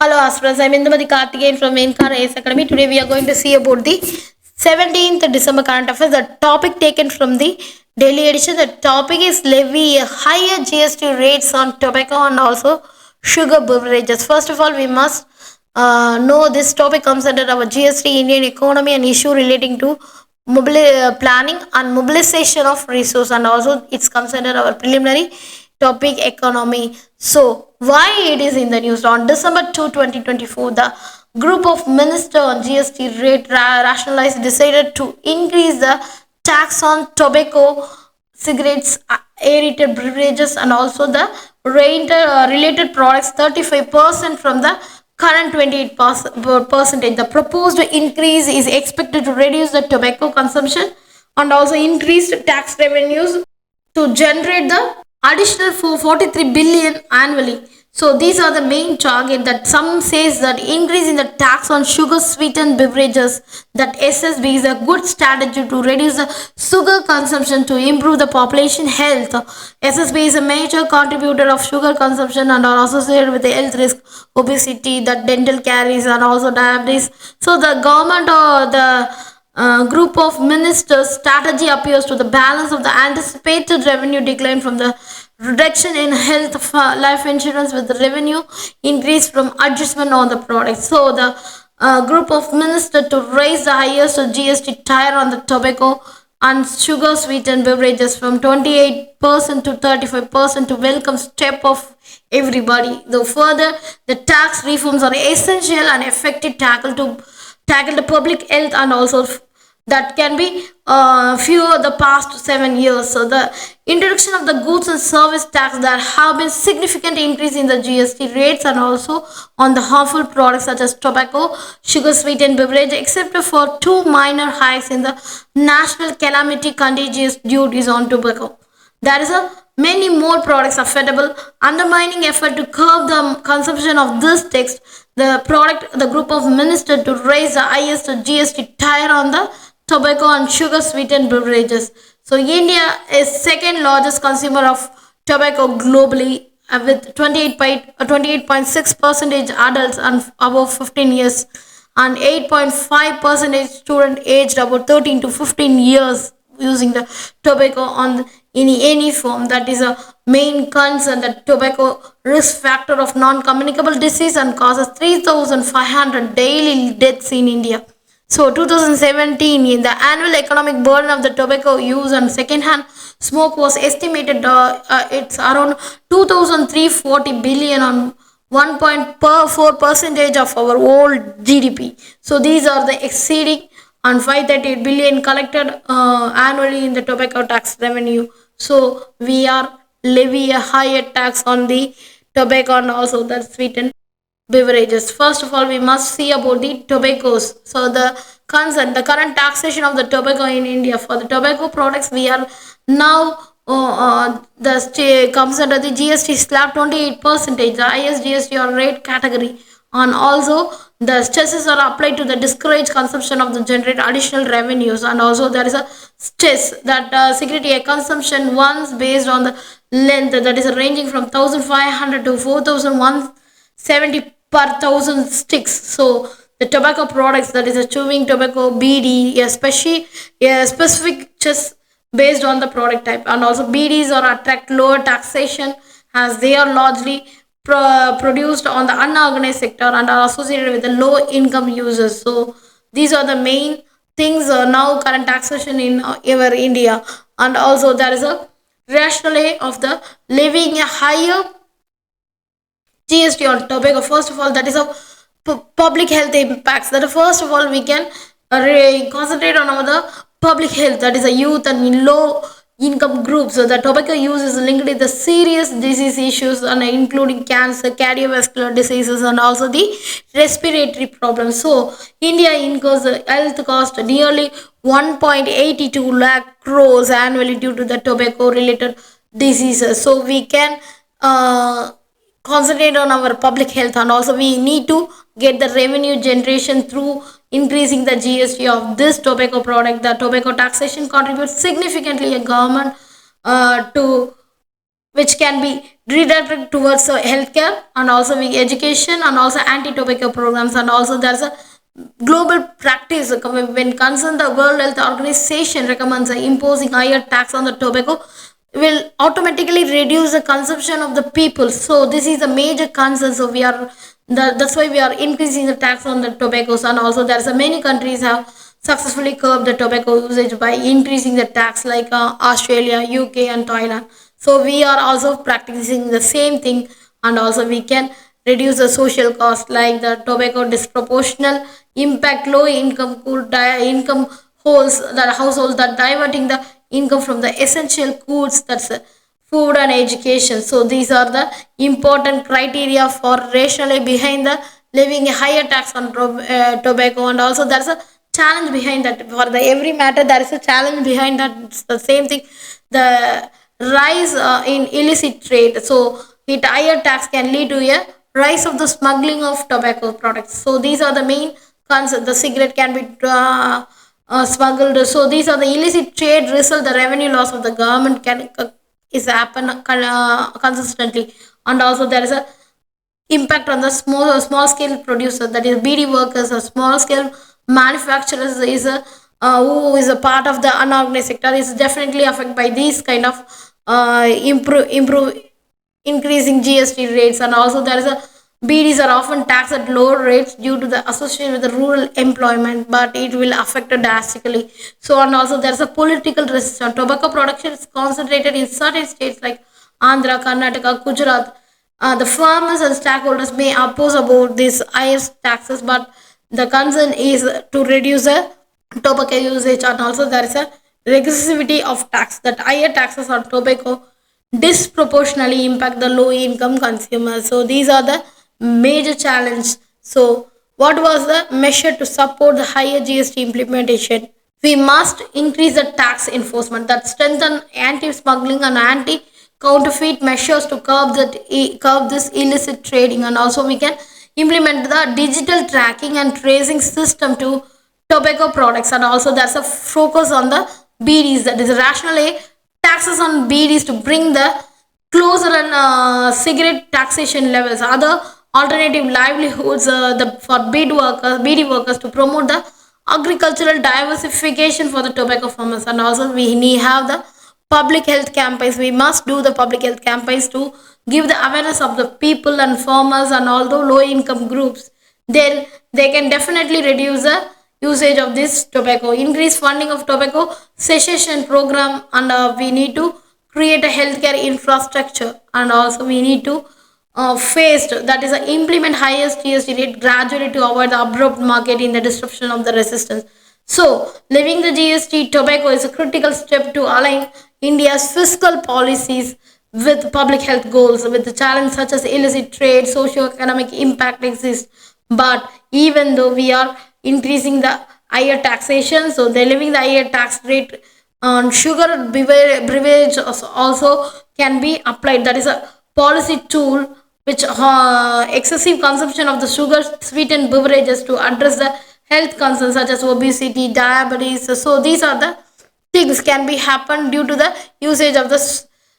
Hello aspirants, I'm Indumati Karthikeyan from InKar Academy. Today we are going to see about the 17th December current affairs. The topic taken from the daily edition. The topic is levy higher GST rates on tobacco and also sugar beverages. First of all, we must know this topic comes under our GST Indian economy and issue relating to planning and mobilization of resource, and also it comes under our preliminary topic economy. So why it is in the news? On December 2, 2024, the group of minister on GST rate rationalized decided to increase the tax on tobacco, cigarettes, aerated beverages, and also the related products 35% from the current 28%. The proposed increase is expected to reduce the tobacco consumption and also increase tax revenues to generate the additional 43 billion annually. So these are the main target that some says that increase in the tax on sugar sweetened beverages, that SSB is a good strategy to reduce the sugar consumption to improve the population health. SSB is a major contributor of sugar consumption and are associated with the health risk, obesity, that dental caries and also diabetes. So the government or the group of ministers strategy appears to the balance of the anticipated revenue decline from the reduction in health life insurance with the revenue increase from adjustment on the product. So the group of ministers to raise the highest GST tire on the tobacco and sugar sweetened beverages from 28% to 35% to welcome step of everybody. Though further, the tax reforms are essential and effective tackle the public health and also that can be fewer the past 7 years. So the introduction of the goods and service tax, there have been significant increase in the GST rates and also on the harmful products such as tobacco, sugar sweetened beverage, except for two minor hikes in the national calamity contagious duties on tobacco. There is a many more products affordable, undermining effort to curb the consumption of this text. The group of ministers to raise the highest GST tire on the tobacco and sugar sweetened beverages. So India is second largest consumer of tobacco globally with 28.6 percentage adults and above 15 years and 8.5 percentage student aged about 13 to 15 years using the tobacco on in any form. That is a main concern, that tobacco risk factor of non-communicable disease and causes 3,500 daily deaths in India. So 2017, in the annual economic burden of the tobacco use and second-hand smoke was estimated it's around 2,340 billion on 1.4 percentage of our whole GDP. So these are the exceeding and 538 billion collected annually in the tobacco tax revenue. So we are levy a higher tax on the tobacco and also the sweetened beverages. First of all, we must see about the tobaccos. So the current taxation of the tobacco in India for the tobacco products, we are now comes under the GST slab 28%, the highest GST or rate category, and also the stresses are applied to the discourage consumption of the generate additional revenues, and also there is a stress that security consumption once based on the length, that is ranging from 1,500 to 4,170 per thousand sticks. So the tobacco products, that is a chewing tobacco, BD, especially specific just based on the product type, and also BDs are attract lower taxation as they are largely produced on the unorganized sector and are associated with the low income users. So these are the main things now current taxation in our India, and also there is a rationale of the levying a higher GST on tobacco. First of all, that is a public health impacts. That first of all we can concentrate on the public health, that is a youth and low income groups. So the tobacco use is linked with the serious disease issues and including cancer, cardiovascular diseases, and also the respiratory problems. So India incurs the health cost nearly 1.82 lakh crores annually due to the tobacco related diseases. So we can concentrate on our public health, and also we need to get the revenue generation through increasing the GST of this tobacco product. The tobacco taxation contributes significantly a government to which can be redirected towards healthcare and also education and also anti-tobacco programs. And also there's a global practice when concerned the World Health Organization recommends imposing higher tax on the tobacco will automatically reduce the consumption of the people. So this is a major concern. So that's why we are increasing the tax on the tobaccos. And also there's a many countries have successfully curbed the tobacco usage by increasing the tax, like Australia, UK, and Thailand. So we are also practicing the same thing, and also we can reduce the social cost like the tobacco disproportional impact low income income holes that households that diverting the income from the essential goods, that's food and education. So these are the important criteria for rationally behind the levying a higher tax on tobacco. And also there's a challenge behind that. For the every matter there is a challenge behind that. It's the same thing, the rise in illicit trade. So it higher tax can lead to a rise of the smuggling of tobacco products. So these are the main concerns. The cigarette can be smuggled. So these are the illicit trade result. The revenue loss of the government can is happen consistently. And also there is a impact on the small scale producers, that is BD workers or small scale manufacturers is a who is a part of the unorganized sector is definitely affected by these kind of improve increasing GST rates. And also there is a BDs are often taxed at lower rates due to the association with the rural employment, but it will affect it drastically. So and also there is a political resistance. Tobacco production is concentrated in certain states like Andhra, Karnataka, Gujarat. The farmers and stakeholders may oppose about these higher taxes, but the concern is to reduce the tobacco usage. And also there is a regressivity of tax, that higher taxes on tobacco disproportionately impact the low income consumers. So these are the major challenge. So what was the measure to support the higher GST implementation? We must increase the tax enforcement, that strengthen anti-smuggling and anti-counterfeit measures to curb this illicit trading. And also we can implement the digital tracking and tracing system to tobacco products. And also there's a focus on the BDs, that is rationally taxes on BDs to bring the closer and cigarette taxation levels. Other alternative livelihoods for BD workers to promote the agricultural diversification for the tobacco farmers. And also we need have the public health campaigns. We must do the public health campaigns to give the awareness of the people and farmers and all the low income groups. Then they can definitely reduce the usage of this tobacco. Increase funding of tobacco cessation program. And we need to create a healthcare infrastructure. And also we need to faced, that is implement highest GST rate gradually to avoid the abrupt market in the disruption of the resistance. So levying the GST tobacco is a critical step to align India's fiscal policies with public health goals. With the challenge such as illicit trade, socio-economic impact exists. But even though we are increasing the higher taxation, so they're levying the higher tax rate on sugar beverage also can be applied. That is a policy tool which excessive consumption of the sugar sweetened beverages to address the health concerns such as obesity, diabetes. So these are the things can be happen due to the usage of the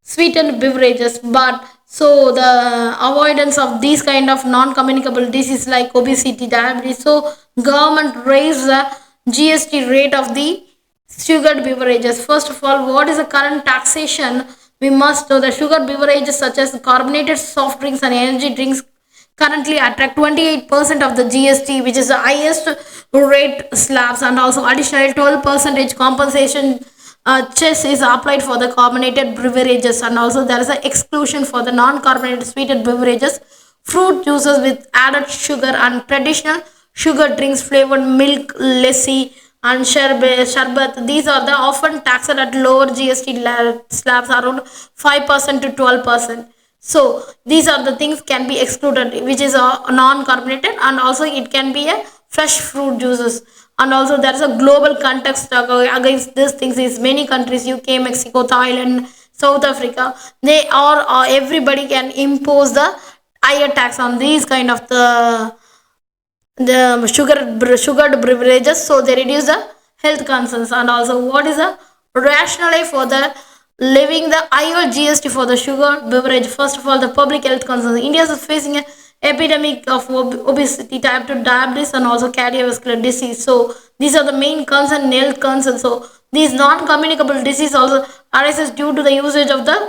sweetened beverages. But so the avoidance of these kind of non-communicable diseases like obesity, diabetes, so government raised the GST rate of the sugared beverages. First of all, what is the current taxation? We must know the sugar beverages such as carbonated soft drinks and energy drinks currently attract 28% of the GST, which is the highest rate slabs. And also additional 12% compensation chess is applied for the carbonated beverages. And also there is an exclusion for the non-carbonated sweetened beverages, fruit juices with added sugar, and traditional sugar drinks, flavored milk, lassi, and sharbat. These are the often taxed at lower GST slabs around 5% to 12%. So these are the things can be excluded, which is a non-carbonated. And also it can be a fresh fruit juices. And also there is a global context against these things is many countries, UK, Mexico, Thailand, South Africa, they are everybody can impose the higher tax on these kind of the sugared beverages, so they reduce the health concerns. And also what is the rationale for the levying the higher GST for the sugar beverage. First of all, the public health concerns. India is facing an epidemic of obesity, type 2 diabetes, and also cardiovascular disease. So these are the main concern, health concerns. So these non-communicable disease also arises due to the usage of the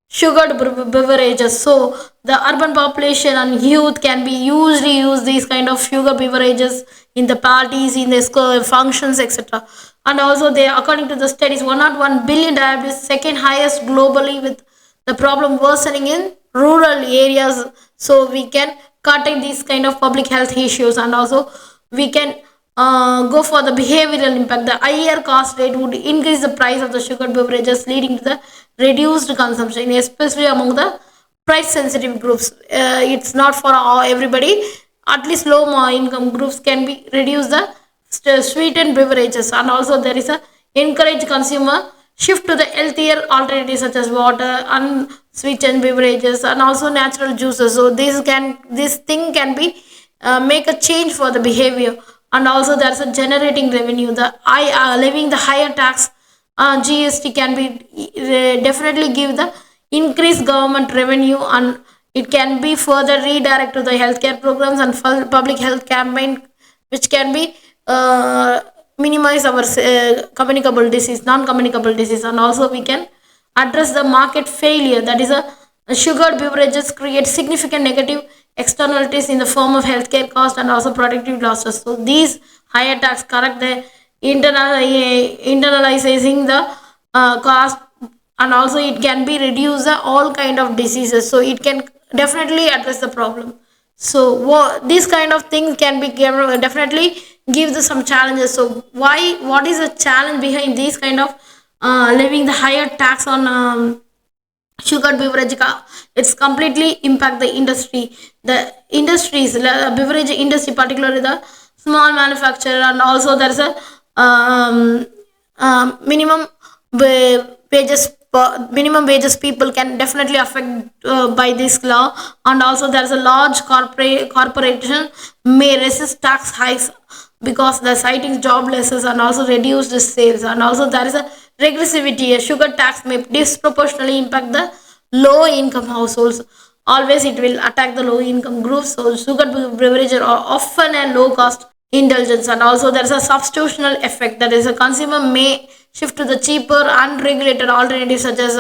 sugared beverages. So the urban population and youth can be usually use these kind of sugar beverages in the parties, in the school functions, etc. And also they, according to the studies, 101 billion diabetes, second highest globally, with the problem worsening in rural areas. So we can curtail these kind of public health issues, and also we can go for the behavioral impact. The higher cost rate would increase the price of the sugared beverages, leading to the reduced consumption, especially among the price sensitive groups. It's not for everybody. At least low income groups can be reduce the sweetened beverages, and also there is a encourage consumer shift to the healthier alternatives such as water, unsweetened beverages, and also natural juices. So this thing can be make a change for the behavior. And also there's a generating revenue. The levying the higher tax, GST, can be definitely give the increased government revenue, and it can be further redirect to the healthcare programs and public health campaign, which can be minimize our communicable disease, non-communicable disease. And also we can address the market failure, that is a sugared beverages create significant negative externalities in the form of healthcare cost and also productive losses. So these higher tax correct the internalizing the cost, and also it can be reduce the all kind of diseases. So it can definitely address the problem. So these kind of things can be definitely give the some challenges. So what is the challenge behind these kind of levying the higher tax on sugar beverage? It's completely impact the industry, the industries, the beverage industry, particularly the small manufacturer. And also there's a minimum wages, minimum wages people can definitely affect by this law. And also there's a large corporation may resist tax hikes because the citing job losses and also reduce the sales. And also there is a regressivity. A sugar tax may disproportionately impact the low income households. Always it will attack the low income groups. So sugar beverages are often a low cost indulgence. And also there is a substitutional effect, that is a consumer may shift to the cheaper unregulated alternatives such as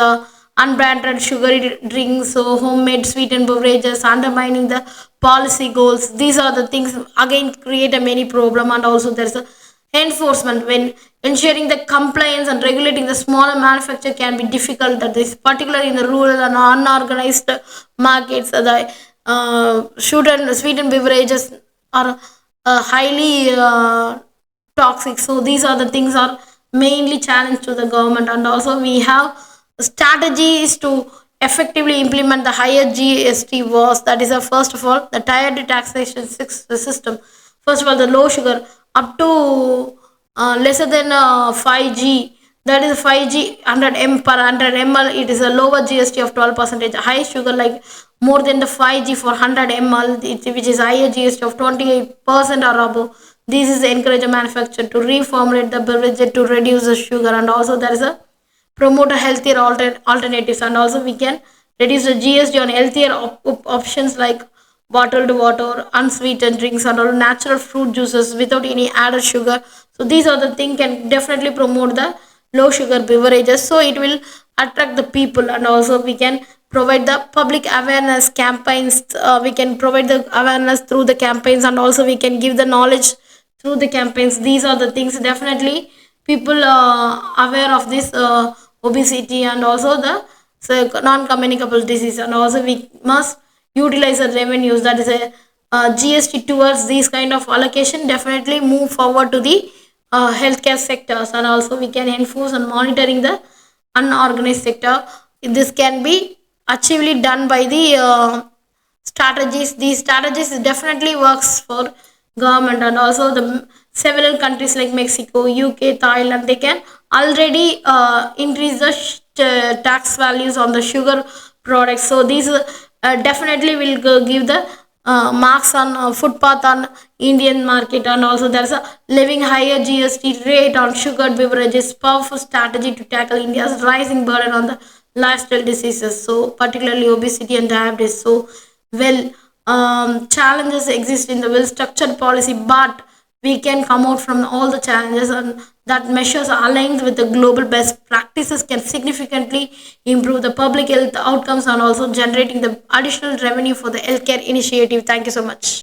unbranded sugary drinks, so homemade sweetened beverages, undermining the policy goals. These are the things again create a many problem. And also there's a enforcement, when ensuring the compliance and regulating the smaller manufacturer can be difficult, that is particularly in the rural and unorganized markets. The sweetened beverages are highly toxic. So these are the things are mainly challenge to the government. And also we have strategies to effectively implement the higher GST was, that is first of all the tiered taxation system. First of all, the low sugar up to lesser than 5G, that is 5G 100 m per 100 ml, it is a lower GST of 12%. High sugar like more than the 5G for 100 ml, which is higher GST of 28% or above. This is encourage a manufacturer to reformulate the beverage to reduce the sugar. And also there is a promote a healthier alternatives. And also we can reduce the GST on healthier options like bottled water, unsweetened drinks, and all natural fruit juices without any added sugar. So these are the things can definitely promote the low sugar beverages. So it will attract the people. And also we can provide the public awareness campaigns. We can provide the awareness through the campaigns, and also we can give the knowledge through the campaigns. These are the things definitely people aware of this obesity and also the non-communicable disease. And also we must utilize the revenues, that is a GST towards these kind of allocation, definitely move forward to the healthcare sectors. And also we can enforce and monitoring the unorganized sector. This can be achievely done by the strategies. These strategies definitely works for government. And also the several countries like Mexico, UK, Thailand, they can already increase the tax values on the sugar products. So these definitely will give the marks on footpath on Indian market, and also there's a living higher GST rate on sugared beverages, powerful strategy to tackle India's rising burden on the lifestyle diseases, so particularly obesity and diabetes. So, well, challenges exist in the well structured policy, but we can come out from all the challenges, and that measures aligned with the global best practices can significantly improve the public health outcomes and also generating the additional revenue for the healthcare initiative. Thank you so much.